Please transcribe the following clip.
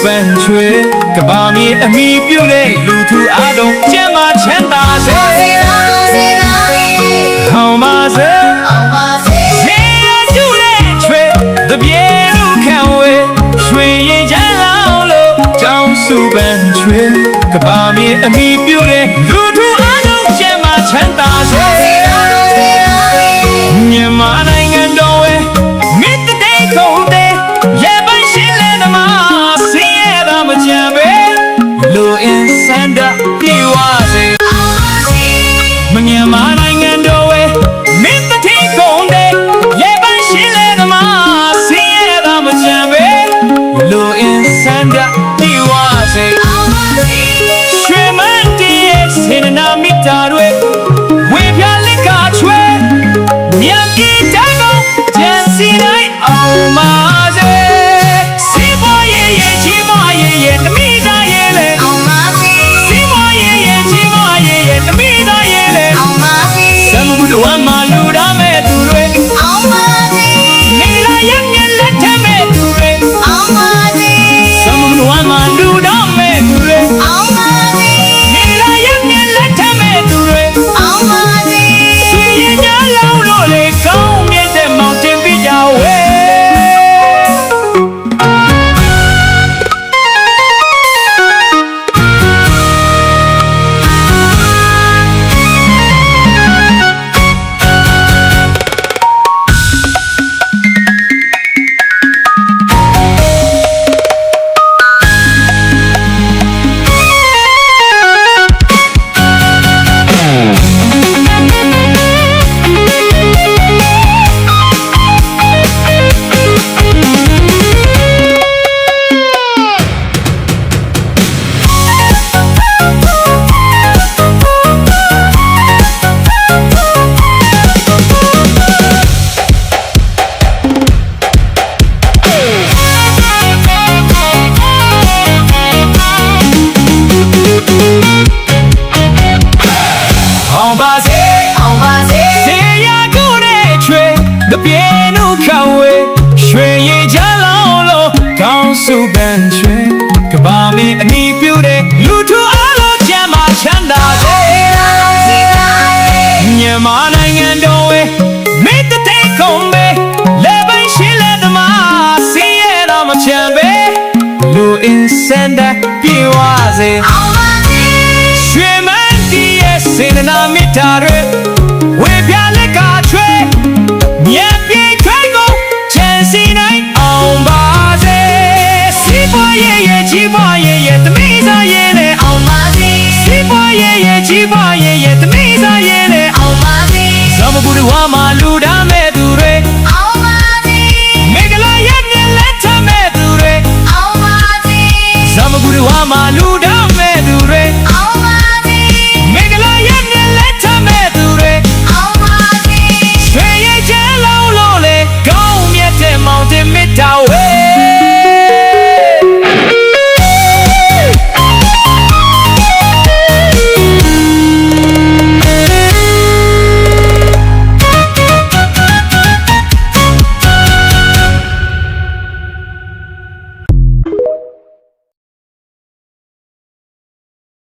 ပန်ချွေကဘာမီအမိပြုတဲ့လူသူအတုံးကျမ်းမာချမ်းသာစေဟောင်းပါစေစေကျူတဲ့ချွေတပြေလူခံဝေရွှေရင်ချမ်းလောင်းလို့ကြောင်းစုပန်ချွေကဘာမီအမိပြုတဲ့လူသူအတုံးကျမ်းမာချမ်းသာစေမြန်မာနိုင်ငံတော်ဝဲမိတ္တေကုန်တဲ့ရေပန်းရှင်းလဲသမားစင်းရတာမကြံပဲလူအင်းစန္ဒပြေဝစေမမြန်မာနိုင်ငံတော်ဝဲမိတ္တေကုန်တဲ့ရေပန်းရှင်းလဲသမားစင်းရတာမကြံပဲလူအင်းစန္ဒပြေဝစေရွှေမန်းတည်းရဲ့စေနာမိတာတွေဝေပြလက်ကချွေမြတ်ကြီးတန်းကိုကျန်စီတိုင်းအောင်ပါစေစီမရဲ့ရဲ့ချီမရဲ့ရဲ့တမိသားရဲ့လေအောင်ပါစေစီမရဲ့ရဲ့ချီမရဲ့ရဲ့တမိသားရဲ့လေအောင်ပါစေသံဃာတော်မှာလူတော်မဲ့သူတွေအောင်ပါစေနေလာရဲ့မျက်လက်ထမဲ့သူတွေအောင်ပါစေသံဃာတော်မှာလူတော်မဲ့သူတွေအောင်ပါစေနေလာရဲ့မျက်လက်ထမဲ့သူတွေအောင်ပါစေဆွေရင်ညာလောင်းလို့လေကောင်းမြတ်တဲ့မောင်တင်ပြကြဝဲပြေနုခဝေရွှေရည်ချလောင်းလို့ကောင်းစုပန်ရွှေကဘာမီအမိပြုတဲ့လူထုအလုံးကျမ်းမာချမ်းသာစေမြန်မာနိုင်ငံတော်ဝဲမိတ္တေကုန်ပဲလေပန်းရှင်းလဲသမားစင်းရတော့မချမ်းပဲလူအင်းစန္ဒပြေဝစေရွှေမန်းတီးရဲ့စေနာမိတာတွေဝေပြလက်ကချွေမြတ်ပြေခွဲကိုချန်စီနိုင်အောင်ပါစေစီပွားရဲ့ရဲ့ချီးပွားရဲ့ရဲ့တမိစားရဲ့နဲ့အောင်ပါစေစီပွားရဲ့ရဲ့ချီးပွားရဲ့ရဲ့တမိစားရဲ့နဲ့အောင်ပါစေသမဂုရဝါမှာလူဒါမဲ့သူတွေအောင်ပါစေမေဂလာရဲ့မျက်လက်ထမဲ့သူတွေအောင်ပါစေသမဂုရဝါမှာလူ